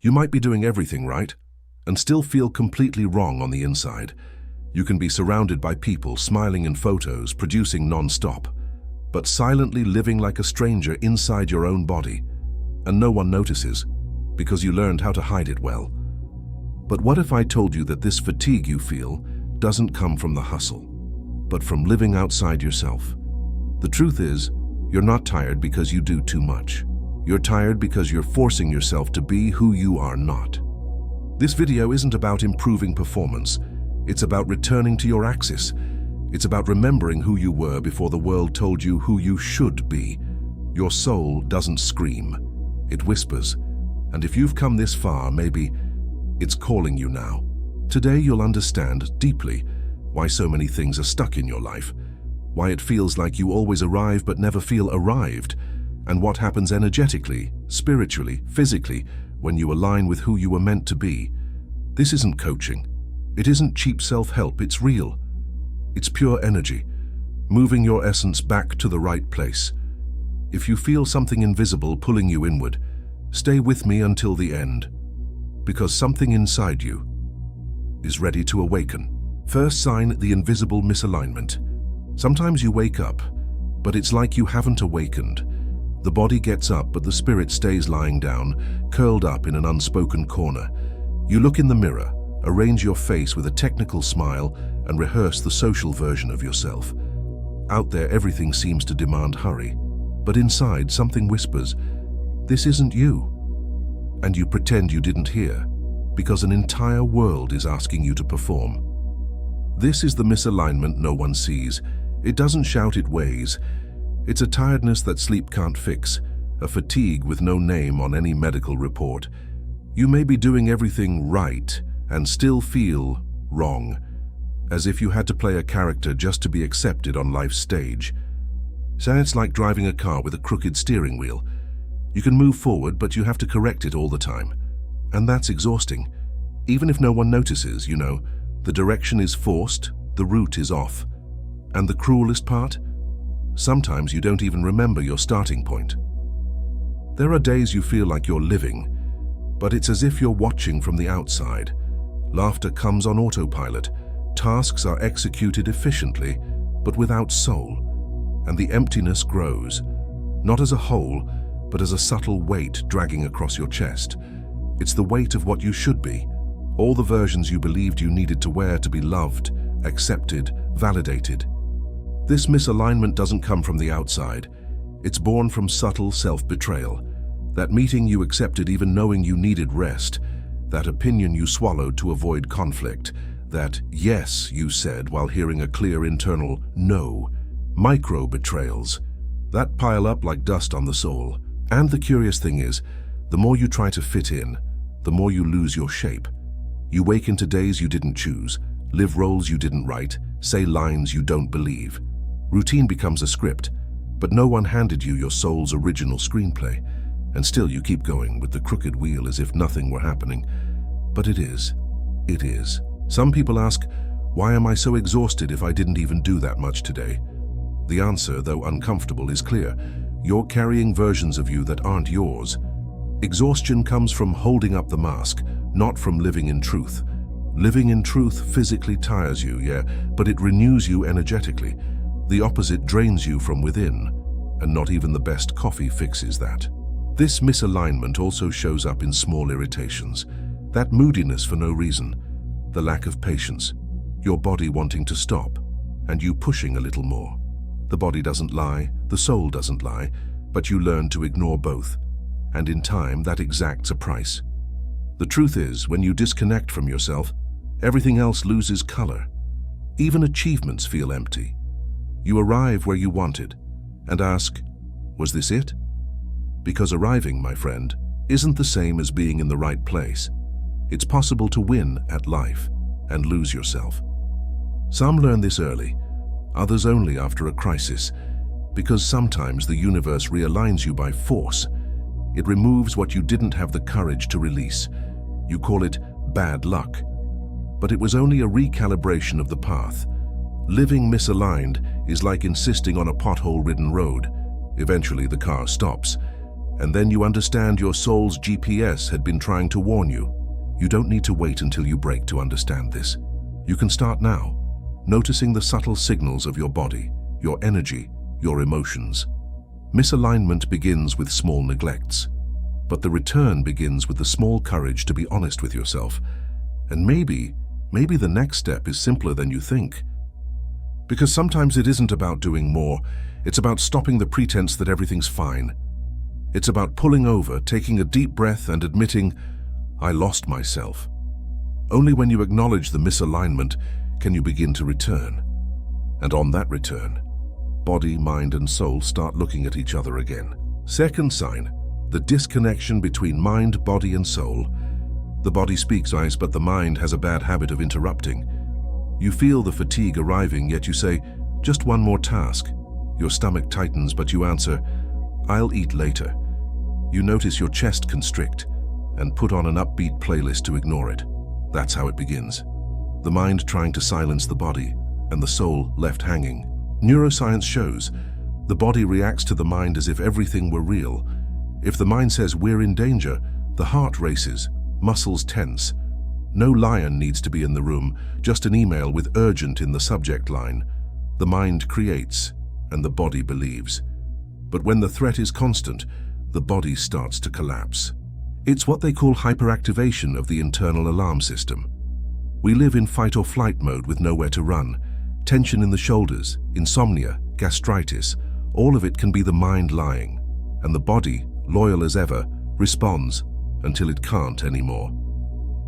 You might be doing everything right and still feel completely wrong on the inside. You can be surrounded by people, smiling in photos, producing non-stop, but silently living like a stranger inside your own body, and no one notices because you learned how to hide it well. But what if I told you that this fatigue you feel doesn't come from the hustle, but from living outside yourself? The truth is, you're not tired because you do too much. You're tired because you're forcing yourself to be who you are not. This video isn't about improving performance. It's about returning to your axis. It's about remembering who you were before the world told you who you should be. Your soul doesn't scream. It whispers. And if you've come this far, maybe it's calling you now. Today you'll understand deeply why so many things are stuck in your life, why it feels like you always arrive but never feel arrived, and what happens energetically, spiritually, physically, when you align with who you were meant to be. This isn't coaching. It isn't cheap self-help, it's real. It's pure energy, moving your essence back to the right place. If you feel something invisible pulling you inward, stay with me until the end, because something inside you is ready to awaken. First sign, the invisible misalignment. Sometimes you wake up, but it's like you haven't awakened. The body gets up, but the spirit stays lying down, curled up in an unspoken corner. You look in the mirror, arrange your face with a technical smile, and rehearse the social version of yourself. Out there, everything seems to demand hurry, but inside, something whispers, "This isn't you." And you pretend you didn't hear, because an entire world is asking you to perform. This is the misalignment no one sees. It doesn't shout, it weighs. It's a tiredness that sleep can't fix, a fatigue with no name on any medical report. You may be doing everything right and still feel wrong, as if you had to play a character just to be accepted on life's stage. Say it's like driving a car with a crooked steering wheel. You can move forward, but you have to correct it all the time. And that's exhausting. Even if no one notices, the direction is forced, the route is off. And the cruelest part? Sometimes you don't even remember your starting point. There are days you feel like you're living, but it's as if you're watching from the outside. Laughter comes on autopilot. Tasks are executed efficiently, but without soul. And the emptiness grows, not as a hole, but as a subtle weight dragging across your chest. It's the weight of what you should be, all the versions you believed you needed to wear to be loved, accepted, validated. This misalignment doesn't come from the outside. It's born from subtle self-betrayal. That meeting you accepted even knowing you needed rest, that opinion you swallowed to avoid conflict, that yes you said while hearing a clear internal no. Micro-betrayals that pile up like dust on the soul. And the curious thing is, the more you try to fit in, the more you lose your shape. You wake into days you didn't choose, live roles you didn't write, say lines you don't believe. Routine becomes a script, but no one handed you your soul's original screenplay. And still you keep going with the crooked wheel as if nothing were happening. But it is. It is. Some people ask, why am I so exhausted if I didn't even do that much today? The answer, though uncomfortable, is clear. You're carrying versions of you that aren't yours. Exhaustion comes from holding up the mask, not from living in truth. Living in truth physically tires you, yeah, but it renews you energetically. The opposite drains you from within, and not even the best coffee fixes that. This misalignment also shows up in small irritations. That moodiness for no reason, the lack of patience, your body wanting to stop, and you pushing a little more. The body doesn't lie, the soul doesn't lie, but you learn to ignore both. And in time, that exacts a price. The truth is, when you disconnect from yourself, everything else loses color. Even achievements feel empty. You arrive where you wanted and ask, was this it? Because arriving, my friend, isn't the same as being in the right place. It's possible to win at life and lose yourself. Some learn this early, others only after a crisis, because sometimes the universe realigns you by force. It removes what you didn't have the courage to release. You call it bad luck. But it was only a recalibration of the path. Living misaligned is like insisting on a pothole-ridden road. Eventually the car stops, And then you understand your soul's GPS had been trying to warn you. You don't need to wait until you break to understand this. You can start now, noticing the subtle signals of your body, your energy, your emotions. Misalignment begins with small neglects, but the return begins with the small courage to be honest with yourself. And maybe the next step is simpler than you think. Because sometimes it isn't about doing more, it's about stopping the pretense that everything's fine. It's about pulling over, taking a deep breath and admitting, I lost myself. Only when you acknowledge the misalignment can you begin to return. And on that return, body, mind, and soul start looking at each other again. Second sign, the disconnection between mind, body, and soul. The body speaks nice, but the mind has a bad habit of interrupting. You feel the fatigue arriving, yet you say, just one more task. Your stomach tightens, but you answer, I'll eat later. You notice your chest constrict and put on an upbeat playlist to ignore it. That's how it begins. The mind trying to silence the body and the soul left hanging. Neuroscience shows the body reacts to the mind as if everything were real. If the mind says we're in danger, the heart races, muscles tense. No lion needs to be in the room, just an email with urgent in the subject line. The mind creates and the body believes. But when the threat is constant, the body starts to collapse. It's what they call hyperactivation of the internal alarm system. We live in fight or flight mode with nowhere to run. Tension in the shoulders, insomnia, gastritis, all of it can be the mind lying. And the body, loyal as ever, responds until it can't anymore.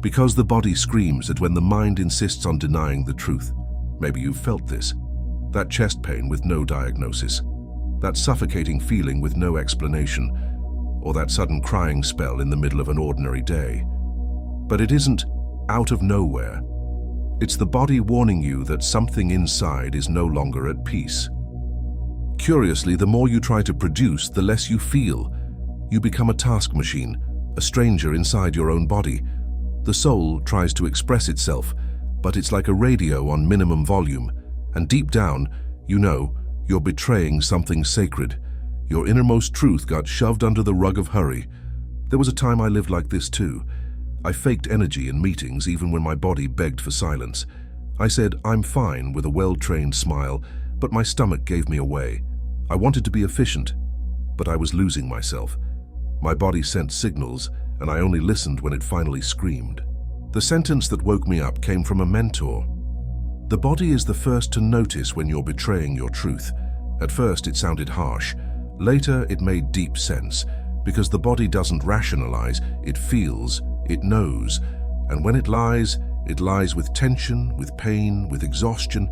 Because the body screams at when the mind insists on denying the truth. Maybe you've felt this. That chest pain with no diagnosis. That suffocating feeling with no explanation, or that sudden crying spell in the middle of an ordinary day. But it isn't out of nowhere. It's the body warning you that something inside is no longer at peace. Curiously, the more you try to produce, the less you feel. You become a task machine, a stranger inside your own body. The soul tries to express itself, but it's like a radio on minimum volume, and deep down, you know, you're betraying something sacred. Your innermost truth got shoved under the rug of hurry. There was a time I lived like this too. I faked energy in meetings even when my body begged for silence. I said, I'm fine, with a well-trained smile, but my stomach gave me away. I wanted to be efficient, but I was losing myself. My body sent signals, and I only listened when it finally screamed. The sentence that woke me up came from a mentor. The body is the first to notice when you're betraying your truth. At first it sounded harsh. Later it made deep sense, because the body doesn't rationalize, it feels, it knows. And when it lies with tension, with pain, with exhaustion.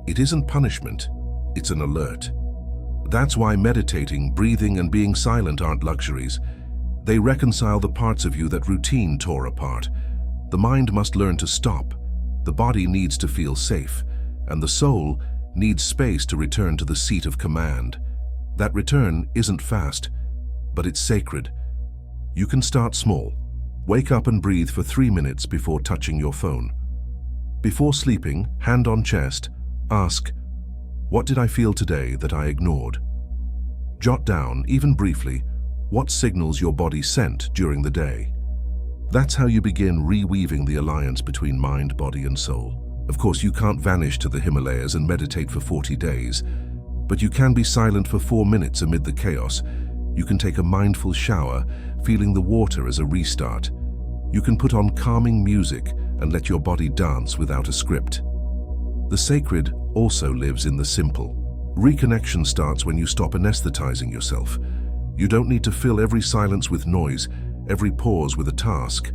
It isn't punishment, it's an alert. That's why meditating, breathing, and being silent aren't luxuries. They reconcile the parts of you that routine tore apart. The mind must learn to stop. The body needs to feel safe, and the soul needs space to return to the seat of command. That return isn't fast, but it's sacred. You can start small. Wake up and breathe for 3 minutes before touching your phone. Before sleeping, hand on chest, ask, what did I feel today that I ignored? Jot down, even briefly, what signals your body sent during the day. That's how you begin reweaving the alliance between mind, body, and soul. Of course, you can't vanish to the Himalayas and meditate for 40 days, but you can be silent for 4 minutes amid the chaos. You can take a mindful shower, feeling the water as a restart. You can put on calming music and let your body dance without a script. The sacred also lives in the simple. Reconnection starts when you stop anesthetizing yourself. You don't need to fill every silence with noise, every pause with a task.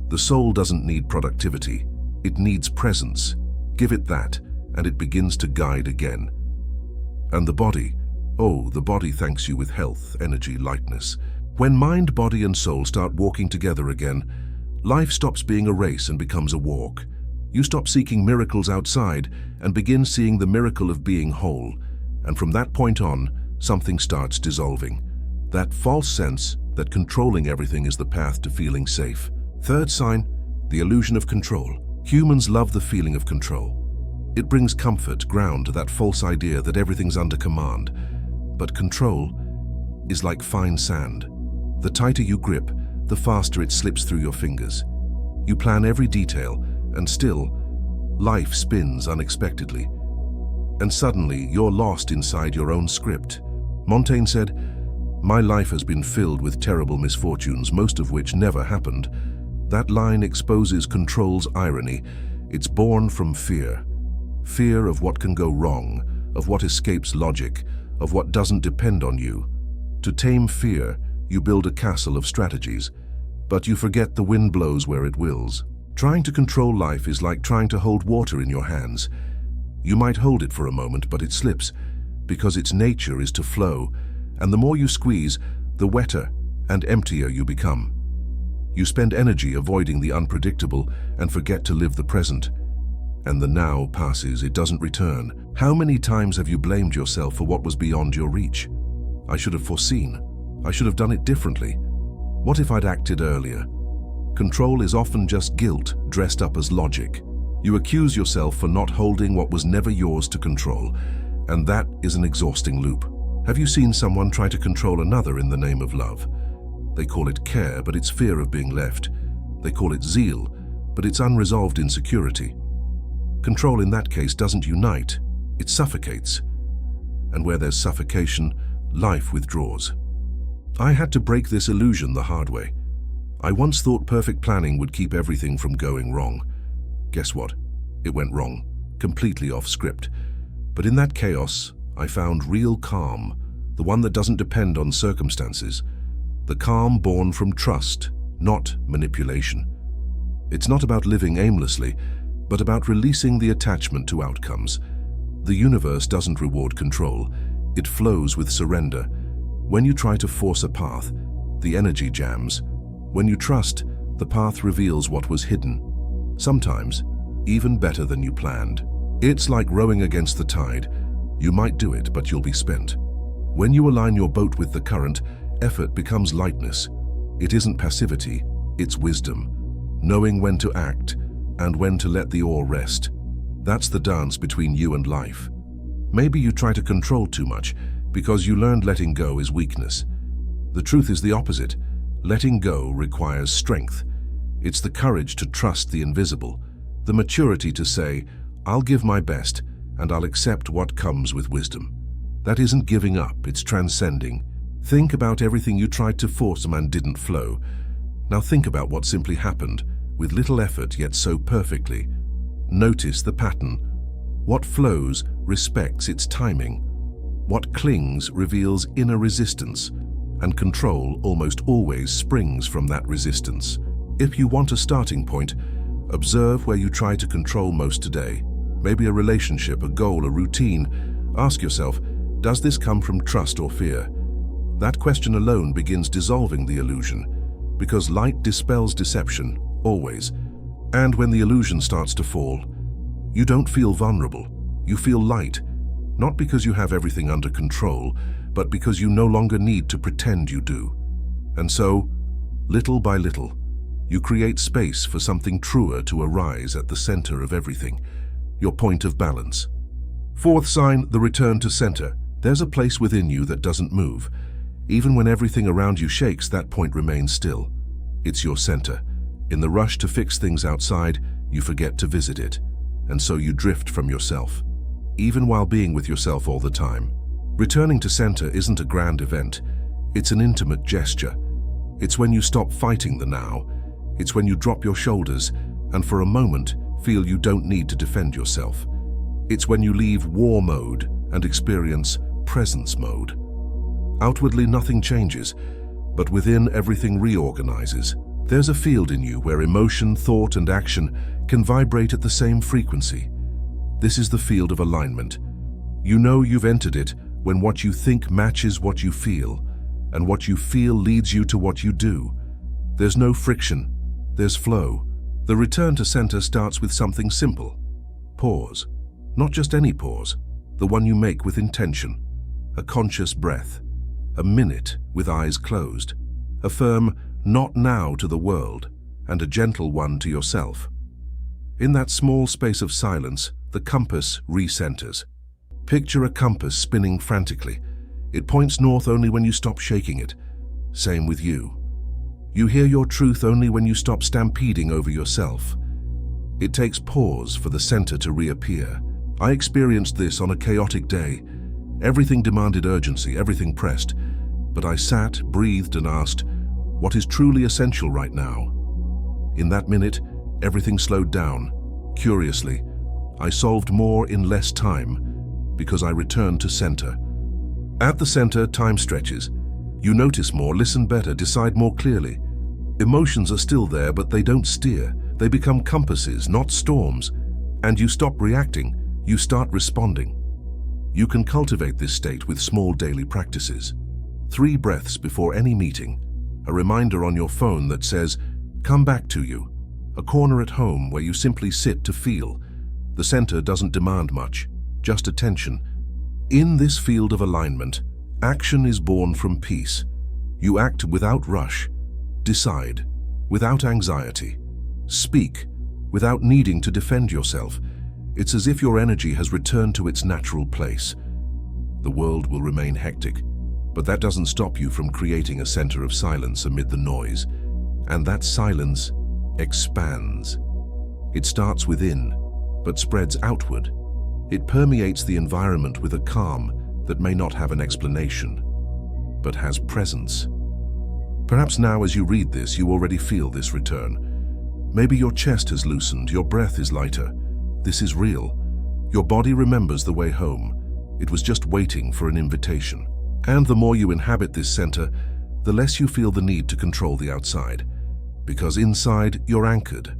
The soul doesn't need productivity. It needs presence. Give it that, and it begins to guide again. And the body, the body thanks you with health, energy, lightness. When mind, body, and soul start walking together again, life stops being a race and becomes a walk. You stop seeking miracles outside and begin seeing the miracle of being whole. And from that point on, something starts dissolving. That false sense that controlling everything is the path to feeling safe. Third sign, the illusion of control. Humans love the feeling of control. It brings comfort, ground to that false idea that everything's under command. But control is like fine sand. The tighter you grip, the faster it slips through your fingers. You plan every detail, and still, life spins unexpectedly. And suddenly, you're lost inside your own script. Montaigne said, "My life has been filled with terrible misfortunes, most of which never happened." That line exposes control's irony. It's born from fear. Fear of what can go wrong, of what escapes logic, of what doesn't depend on you. To tame fear, you build a castle of strategies, but you forget the wind blows where it wills. Trying to control life is like trying to hold water in your hands. You might hold it for a moment, but it slips, because its nature is to flow, and the more you squeeze, the wetter and emptier you become. You spend energy avoiding the unpredictable and forget to live the present. And the now passes, it doesn't return. How many times have you blamed yourself for what was beyond your reach? I should have foreseen. I should have done it differently. What if I'd acted earlier? Control is often just guilt dressed up as logic. You accuse yourself for not holding what was never yours to control, and that is an exhausting loop. Have you seen someone try to control another in the name of love? They call it care, but it's fear of being left. They call it zeal, but it's unresolved insecurity. Control in that case doesn't unite, it suffocates. And where there's suffocation, life withdraws. I had to break this illusion the hard way. I once thought perfect planning would keep everything from going wrong. Guess what? It went wrong, completely off script. But in that chaos, I found real calm, the one that doesn't depend on circumstances. The calm born from trust, not manipulation. It's not about living aimlessly, but about releasing the attachment to outcomes. The universe doesn't reward control, it flows with surrender. When you try to force a path, the energy jams. When you trust, the path reveals what was hidden. Sometimes, even better than you planned. It's like rowing against the tide. You might do it, but you'll be spent. When you align your boat with the current, effort becomes lightness. It isn't passivity, it's wisdom. Knowing when to act and when to let the oar rest. That's the dance between you and life. Maybe you try to control too much because you learned letting go is weakness. The truth is the opposite. Letting go requires strength. It's the courage to trust the invisible, the maturity to say, I'll give my best and I'll accept what comes with wisdom. That isn't giving up, it's transcending. Think about everything you tried to force and didn't flow. Now think about what simply happened, with little effort yet so perfectly. Notice the pattern. What flows respects its timing. What clings reveals inner resistance, and control almost always springs from that resistance. If you want a starting point, observe where you try to control most today. Maybe a relationship, a goal, a routine. Ask yourself, does this come from trust or fear? That question alone begins dissolving the illusion, because light dispels deception, always. And when the illusion starts to fall, you don't feel vulnerable, you feel light, not because you have everything under control, but because you no longer need to pretend you do. And so, little by little, you create space for something truer to arise at the center of everything, your point of balance. Fourth sign, the return to center. There's a place within you that doesn't move. Even when everything around you shakes, that point remains still. It's your center. In the rush to fix things outside, you forget to visit it, and so you drift from yourself, even while being with yourself all the time. Returning to center isn't a grand event. It's an intimate gesture. It's when you stop fighting the now. It's when you drop your shoulders and for a moment feel you don't need to defend yourself. It's when you leave war mode and experience presence mode. Outwardly, nothing changes, but within, everything reorganizes. There's a field in you where emotion, thought, and action can vibrate at the same frequency. This is the field of alignment. You know you've entered it when what you think matches what you feel, and what you feel leads you to what you do. There's no friction, there's flow. The return to center starts with something simple. Pause. Not just any pause, the one you make with intention. A conscious breath. A minute with eyes closed. A firm not now to the world, and a gentle one to yourself. In that small space of silence, the compass recenters. Picture a compass spinning frantically. It points north only when you stop shaking it. Same with you. You hear your truth only when you stop stampeding over yourself. It takes pause for the center to reappear. I experienced this on a chaotic day. Everything demanded urgency, everything pressed. But I sat, breathed, and asked, what is truly essential right now? In that minute, everything slowed down. Curiously, I solved more in less time because I returned to center. At the center, time stretches. You notice more, listen better, decide more clearly. Emotions are still there, but they don't steer. They become compasses, not storms. And you stop reacting, you start responding. You can cultivate this state with small daily practices. 3 breaths before any meeting, a reminder on your phone that says, come back to you. A corner at home where you simply sit to feel. The center doesn't demand much, just attention. In this field of alignment, action is born from peace. You act without rush, decide without anxiety, speak without needing to defend yourself. It's as if your energy has returned to its natural place. The world will remain hectic, but that doesn't stop you from creating a center of silence amid the noise. And that silence expands. It starts within, but spreads outward. It permeates the environment with a calm that may not have an explanation, but has presence. Perhaps now as you read this, you already feel this return. Maybe your chest has loosened, your breath is lighter. This is real. Your body remembers the way home. It was just waiting for an invitation. And the more you inhabit this center, the less you feel the need to control the outside. Because inside, you're anchored.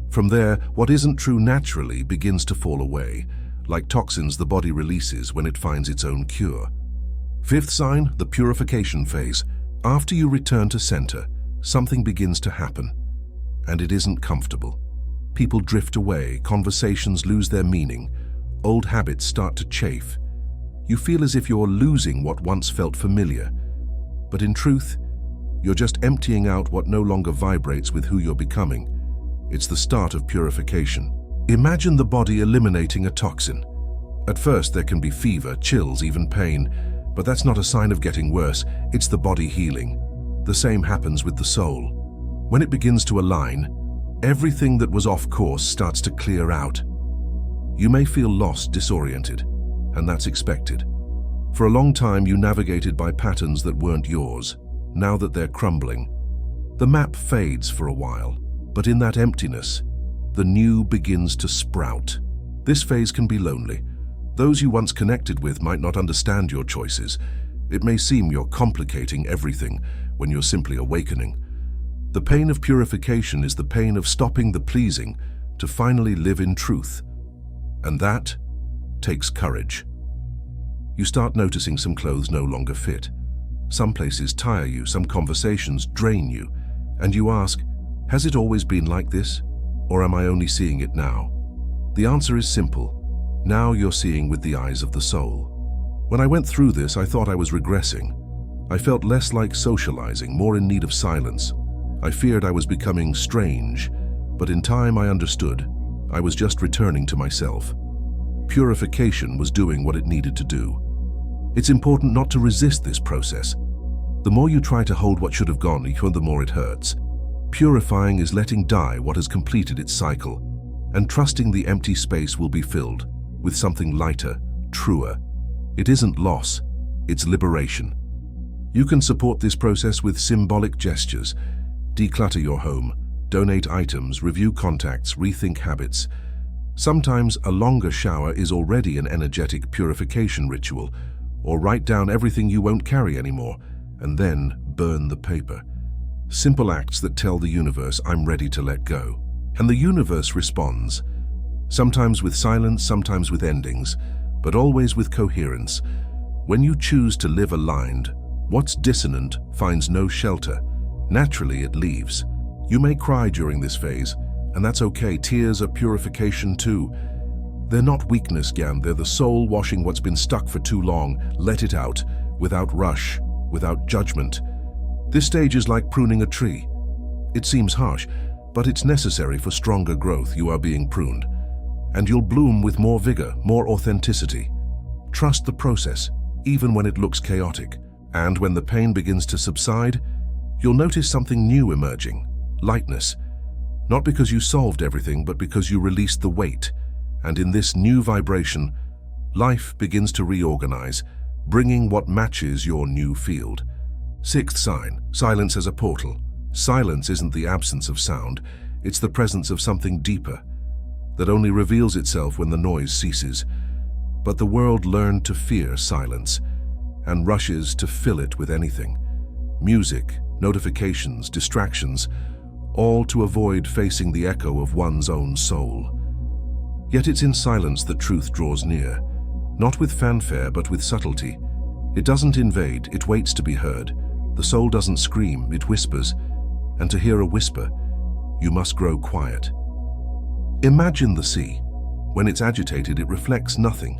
From there, what isn't true naturally begins to fall away, like toxins the body releases when it finds its own cure. 5th sign, the purification phase. After you return to center, something begins to happen. And it isn't comfortable. People drift away, conversations lose their meaning, old habits start to chafe. You feel as if you're losing what once felt familiar. But in truth, you're just emptying out what no longer vibrates with who you're becoming. It's the start of purification. Imagine the body eliminating a toxin. At first, there can be fever, chills, even pain, but that's not a sign of getting worse. It's the body healing. The same happens with the soul. When it begins to align, everything that was off course starts to clear out. You may feel lost, disoriented, and that's expected. For a long time, you navigated by patterns that weren't yours. Now that they're crumbling, the map fades for a while, but in that emptiness, the new begins to sprout. This phase can be lonely. Those you once connected with might not understand your choices. It may seem you're complicating everything when you're simply awakening. The pain of purification is the pain of stopping the pleasing to finally live in truth. And that takes courage. You start noticing some clothes no longer fit. Some places tire you, some conversations drain you, and you ask, has it always been like this, or am I only seeing it now? The answer is simple. Now you're seeing with the eyes of the soul. When I went through this, I thought I was regressing. I felt less like socializing, more in need of silence. I feared I was becoming strange, but in time I understood. I was just returning to myself. Purification was doing what it needed to do. It's important not to resist this process. The more you try to hold what should have gone, the more it hurts. Purifying is letting die what has completed its cycle, and trusting the empty space will be filled with something lighter, truer. It isn't loss, it's liberation. You can support this process with symbolic gestures. Declutter your home, donate items, review contacts, rethink habits. Sometimes a longer shower is already an energetic purification ritual, or write down everything you won't carry anymore, and then burn the paper. Simple acts that tell the universe, I'm ready to let go. And the universe responds, sometimes with silence, sometimes with endings, but always with coherence. When you choose to live aligned, what's dissonant finds no shelter. Naturally, it leaves. You may cry during this phase, and that's okay. Tears are purification too. They're not weakness, Gyan. They're the soul washing what's been stuck for too long. Let it out, without rush, without judgment. This stage is like pruning a tree. It seems harsh, but it's necessary for stronger growth. You are being pruned, and you'll bloom with more vigor, more authenticity. Trust the process, even when it looks chaotic. And when the pain begins to subside, you'll notice something new emerging: lightness. Not because you solved everything, but because you released the weight. And in this new vibration, life begins to reorganize, bringing what matches your new field. Sixth sign: silence as a portal. Silence isn't the absence of sound, it's the presence of something deeper, that only reveals itself when the noise ceases. But the world learned to fear silence, and rushes to fill it with anything. Music, notifications, distractions, all to avoid facing the echo of one's own soul. Yet it's in silence that truth draws near, not with fanfare but with subtlety. It doesn't invade, it waits to be heard. The soul doesn't scream, it whispers, and to hear a whisper, you must grow quiet. Imagine the sea. When it's agitated, it reflects nothing.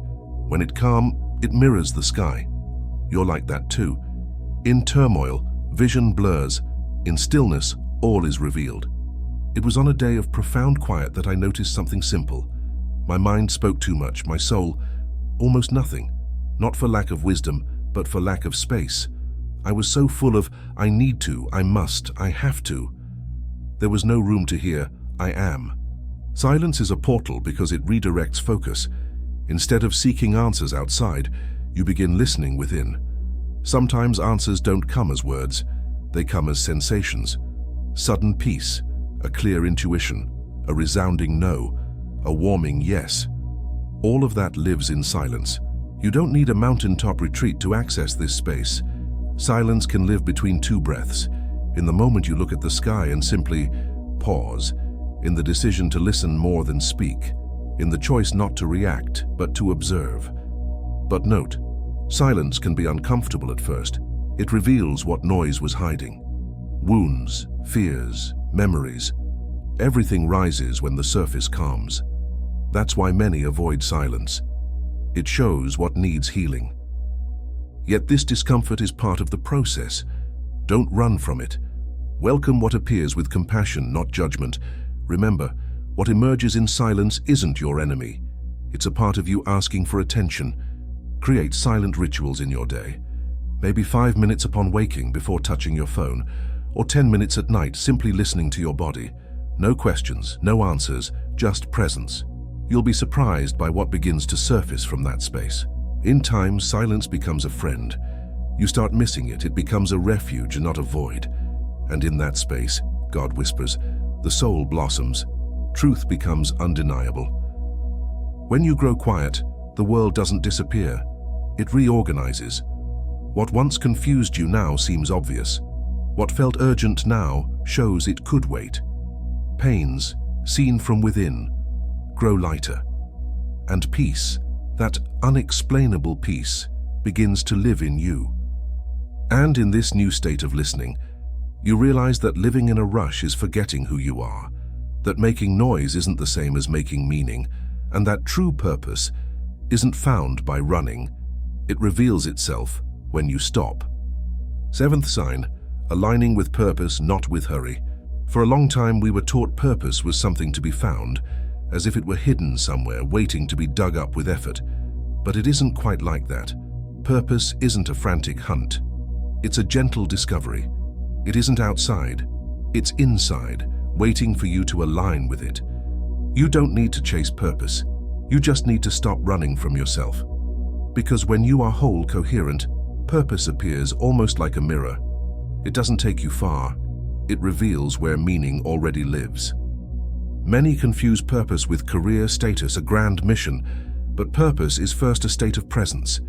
When it's calm, it mirrors the sky. You're like that too. In turmoil, vision blurs. In stillness, all is revealed. It was on a day of profound quiet that I noticed something simple. My mind spoke too much, my soul almost nothing. Not for lack of wisdom, but for lack of space. I was so full of I need to, I must, I have to. There was no room to hear I am. Silence is a portal because it redirects focus. Instead of seeking answers outside, you begin listening within. Sometimes answers don't come as words, they come as sensations. Sudden peace, a clear intuition, a resounding no, a warming yes. All of that lives in silence. You don't need a mountaintop retreat to access this space. Silence can live between two breaths, in the moment you look at the sky and simply pause, in the decision to listen more than speak, in the choice not to react, but to observe. But note, silence can be uncomfortable at first. It reveals what noise was hiding. Wounds, fears, memories. Everything rises when the surface calms. That's why many avoid silence. It shows what needs healing. Yet this discomfort is part of the process. Don't run from it. Welcome what appears with compassion, not judgment. Remember, what emerges in silence isn't your enemy. It's a part of you asking for attention. Create silent rituals in your day. Maybe 5 minutes upon waking before touching your phone, or 10 minutes at night simply listening to your body. No questions, no answers, just presence. You'll be surprised by what begins to surface from that space. In time, silence becomes a friend. You start missing it, it becomes a refuge and not a void. And in that space, God whispers, the soul blossoms. Truth becomes undeniable. When you grow quiet, the world doesn't disappear. It reorganizes. What once confused you now seems obvious. What felt urgent now shows it could wait. Pains, seen from within, grow lighter. And peace, that unexplainable peace, begins to live in you. And in this new state of listening, you realize that living in a rush is forgetting who you are, that making noise isn't the same as making meaning, and that true purpose isn't found by running. It reveals itself when you stop. Seventh sign, aligning with purpose, not with hurry. For a long time we were taught purpose was something to be found, as if it were hidden somewhere, waiting to be dug up with effort. But it isn't quite like that. Purpose isn't a frantic hunt. It's a gentle discovery. It isn't outside. It's inside, waiting for you to align with it. You don't need to chase purpose. You just need to stop running from yourself. Because when you are whole, coherent, purpose appears almost like a mirror. It doesn't take you far. It reveals where meaning already lives. Many confuse purpose with career status, a grand mission, but purpose is first a state of presence.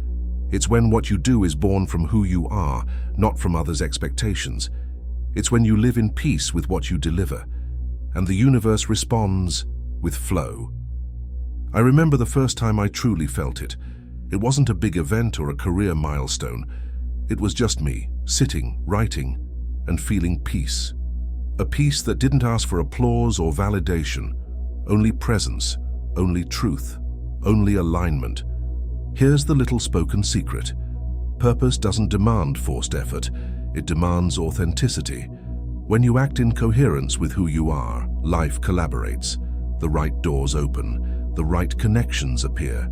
It's when what you do is born from who you are, not from others' expectations. It's when you live in peace with what you deliver, and the universe responds with flow. I remember the first time I truly felt it. It wasn't a big event or a career milestone. It was just me, sitting, writing, and feeling peace. A peace that didn't ask for applause or validation, only presence, only truth, only alignment. Here's the little spoken secret. Purpose doesn't demand forced effort, it demands authenticity. When you act in coherence with who you are, life collaborates. The right doors open, the right connections appear.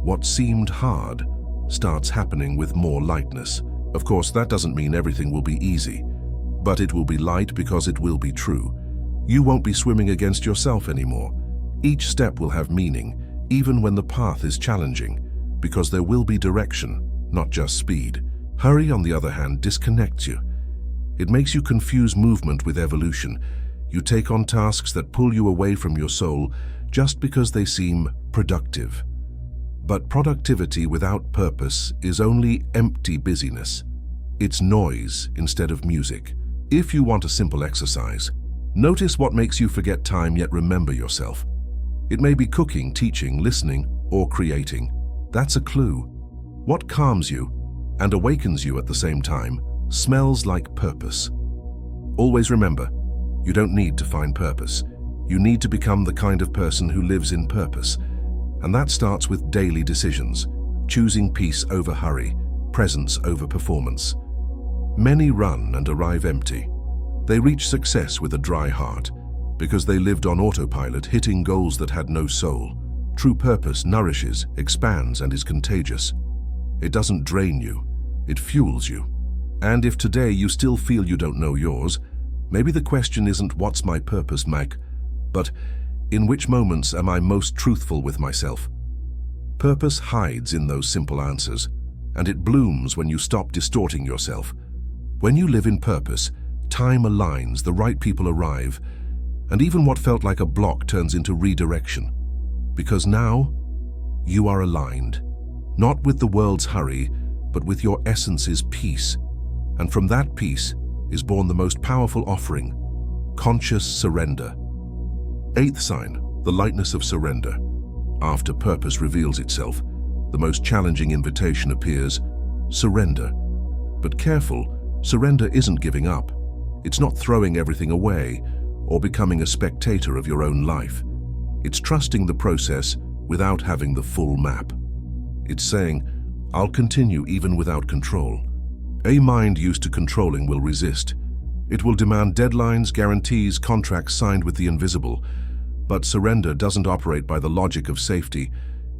What seemed hard starts happening with more lightness. Of course, that doesn't mean everything will be easy. But it will be light because it will be true. You won't be swimming against yourself anymore. Each step will have meaning, even when the path is challenging, because there will be direction, not just speed. Hurry, on the other hand, disconnects you. It makes you confuse movement with evolution. You take on tasks that pull you away from your soul just because they seem productive. But productivity without purpose is only empty busyness. It's noise instead of music. If you want a simple exercise, notice what makes you forget time yet remember yourself. It may be cooking, teaching, listening, or creating. That's a clue. What calms you and awakens you at the same time smells like purpose. Always remember, you don't need to find purpose. You need to become the kind of person who lives in purpose. And that starts with daily decisions, choosing peace over hurry, presence over performance. Many run and arrive empty. They reach success with a dry heart because they lived on autopilot, hitting goals that had no soul. True purpose nourishes, expands, and is contagious. It doesn't drain you, it fuels you. And if today you still feel you don't know yours, maybe the question isn't "What's my purpose, Mike?" but "In which moments am I most truthful with myself?" Purpose hides in those simple answers, and it blooms when you stop distorting yourself. When you live in purpose, time aligns, the right people arrive, and even what felt like a block turns into redirection. Because now, you are aligned, not with the world's hurry, but with your essence's peace. And from that peace is born the most powerful offering, conscious surrender. Eighth sign, the lightness of surrender. After purpose reveals itself, the most challenging invitation appears: surrender. But careful, surrender isn't giving up. It's not throwing everything away or becoming a spectator of your own life. It's trusting the process without having the full map. It's saying, "I'll continue even without control." A mind used to controlling will resist. It will demand deadlines, guarantees, contracts signed with the invisible. But surrender doesn't operate by the logic of safety.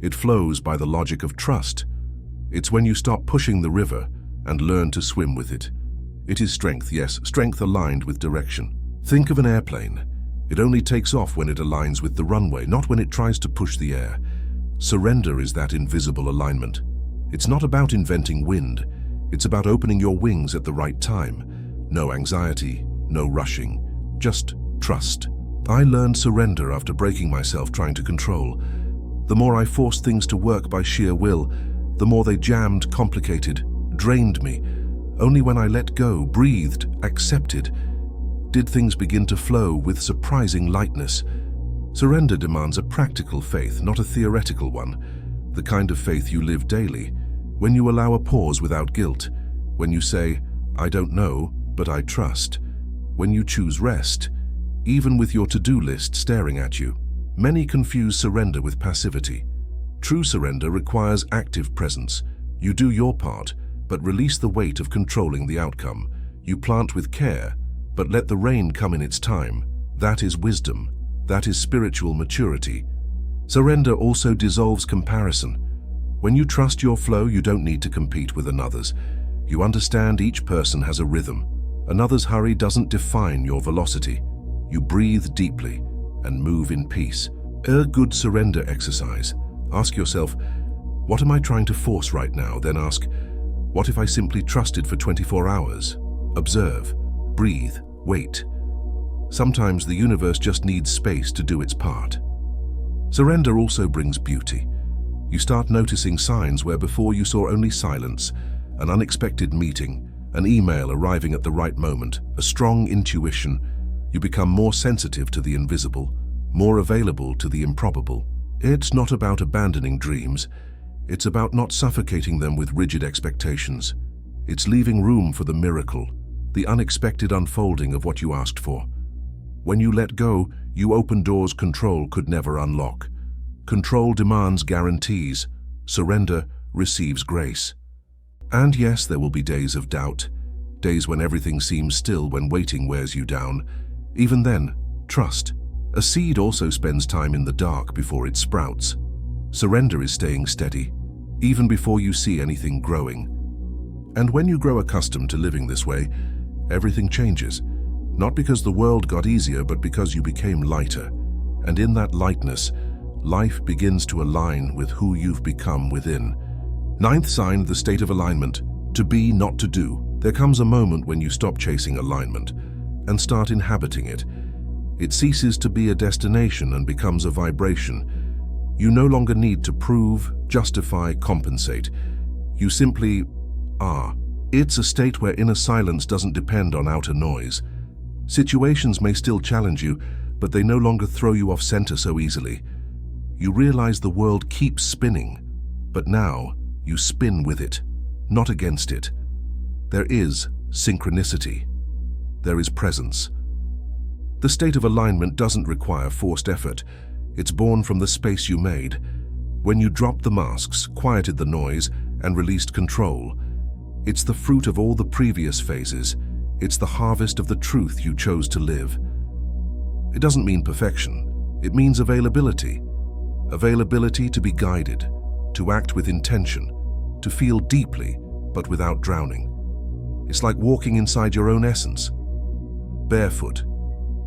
It flows by the logic of trust. It's when you stop pushing the river and learn to swim with it. It is strength, yes, strength aligned with direction. Think of an airplane. It only takes off when it aligns with the runway, not when it tries to push the air. Surrender is that invisible alignment. It's not about inventing wind. It's about opening your wings at the right time. No anxiety, no rushing, just trust. I learned surrender after breaking myself trying to control. The more I forced things to work by sheer will, the more they jammed, complicated, drained me. Only when I let go, breathed, accepted, did things begin to flow with surprising lightness. Surrender demands a practical faith, not a theoretical one. The kind of faith you live daily, when you allow a pause without guilt, when you say, "I don't know, but I trust," when you choose rest, even with your to-do list staring at you. Many confuse surrender with passivity. True surrender requires active presence. You do your part, but release the weight of controlling the outcome. You plant with care, but let the rain come in its time. That is wisdom. That is spiritual maturity. Surrender also dissolves comparison. When you trust your flow, you don't need to compete with another's. You understand each person has a rhythm. Another's hurry doesn't define your velocity. You breathe deeply and move in peace. A good surrender exercise. Ask yourself, what am I trying to force right now? Then ask, what if I simply trusted for 24 hours? Observe, breathe, wait. Sometimes the universe just needs space to do its part. Surrender also brings beauty. You start noticing signs where before you saw only silence, an unexpected meeting, an email arriving at the right moment, a strong intuition. You become more sensitive to the invisible, more available to the improbable. It's not about abandoning dreams. It's about not suffocating them with rigid expectations. It's leaving room for the miracle, the unexpected unfolding of what you asked for. When you let go, you open doors control could never unlock. Control demands guarantees. Surrender receives grace. And yes, there will be days of doubt, days when everything seems still, when waiting wears you down. Even then, trust. A seed also spends time in the dark before it sprouts. Surrender is staying steady, even before you see anything growing. And when you grow accustomed to living this way, everything changes. Not because the world got easier, but because you became lighter. And in that lightness, life begins to align with who you've become within. Ninth sign, the state of alignment. To be, not to do. There comes a moment when you stop chasing alignment and start inhabiting it. It ceases to be a destination and becomes a vibration. You no longer need to prove, justify, compensate. You simply are. It's a state where inner silence doesn't depend on outer noise. Situations may still challenge you, but they no longer throw you off center so easily. You realize the world keeps spinning, but now you spin with it, not against it. There is synchronicity. There is presence. The state of alignment doesn't require forced effort. It's born from the space you made. When you dropped the masks, quieted the noise, and released control. It's the fruit of all the previous phases. It's the harvest of the truth you chose to live. It doesn't mean perfection. It means availability. Availability to be guided, to act with intention, to feel deeply, but without drowning. It's like walking inside your own essence. Barefoot,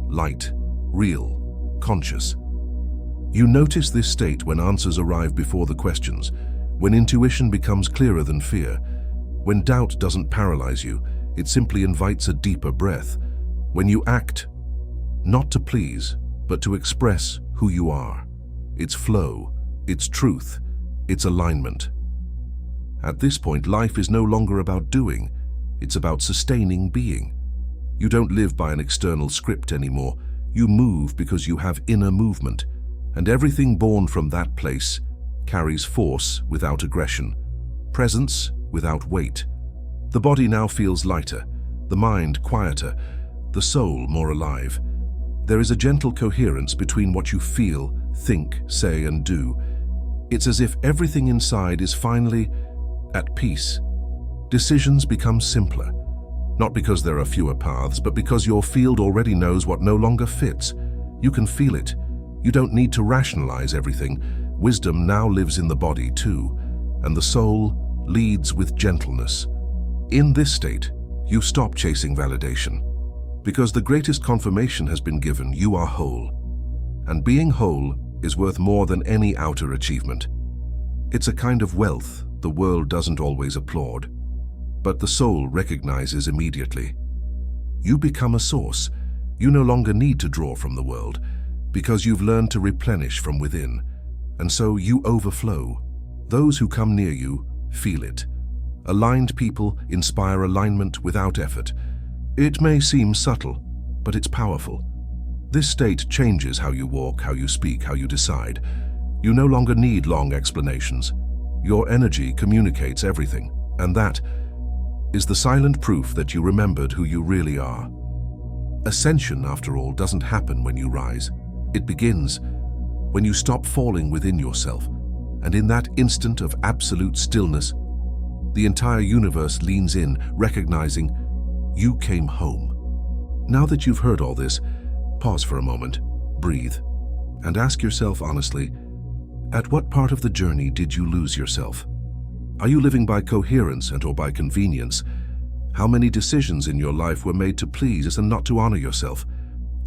light, real, conscious. You notice this state when answers arrive before the questions, when intuition becomes clearer than fear, when doubt doesn't paralyze you, it simply invites a deeper breath. When you act, not to please, but to express who you are. It's flow, it's truth, it's alignment. At this point, life is no longer about doing, it's about sustaining being. You don't live by an external script anymore. You move because you have inner movement, and everything born from that place carries force without aggression, presence without weight. The body now feels lighter, the mind quieter, the soul more alive. There is a gentle coherence between what you feel, think, say, and do. It's as if everything inside is finally at peace. Decisions become simpler, not because there are fewer paths, but because your field already knows what no longer fits. You can feel it. You don't need to rationalize everything. Wisdom now lives in the body too, and the soul leads with gentleness. In this state, you stop chasing validation, because the greatest confirmation has been given: you are whole. And being whole is worth more than any outer achievement. It's a kind of wealth the world doesn't always applaud, but the soul recognizes immediately. You become a source. You no longer need to draw from the world, because you've learned to replenish from within, and so you overflow. Those who come near you feel it. Aligned people inspire alignment without effort. It may seem subtle, but it's powerful. This state changes how you walk, how you speak, how you decide. You no longer need long explanations. Your energy communicates everything, and that is the silent proof that you remembered who you really are. Ascension, after all, doesn't happen when you rise. It begins when you stop falling within yourself, and in that instant of absolute stillness, the entire universe leans in, recognizing you came home. Now that you've heard all this, pause for a moment, breathe, and ask yourself honestly, at what part of the journey did you lose yourself? Are you living by coherence and or by convenience? How many decisions in your life were made to please and not to honor yourself?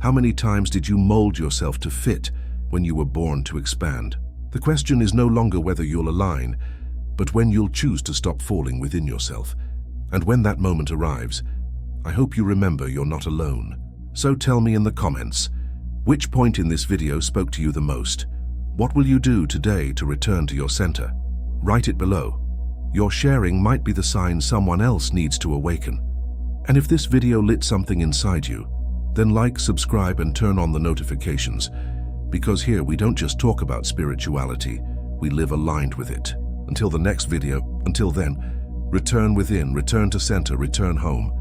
How many times did you mold yourself to fit when you were born to expand? The question is no longer whether you'll align, but when you'll choose to stop falling within yourself. And when that moment arrives, I hope you remember you're not alone. So tell me in the comments, which point in this video spoke to you the most? What will you do today to return to your center? Write it below. Your sharing might be the sign someone else needs to awaken. And if this video lit something inside you, then like, subscribe, and turn on the notifications, because here we don't just talk about spirituality, we live aligned with it. Until the next video, until then, return within, return to center, return home.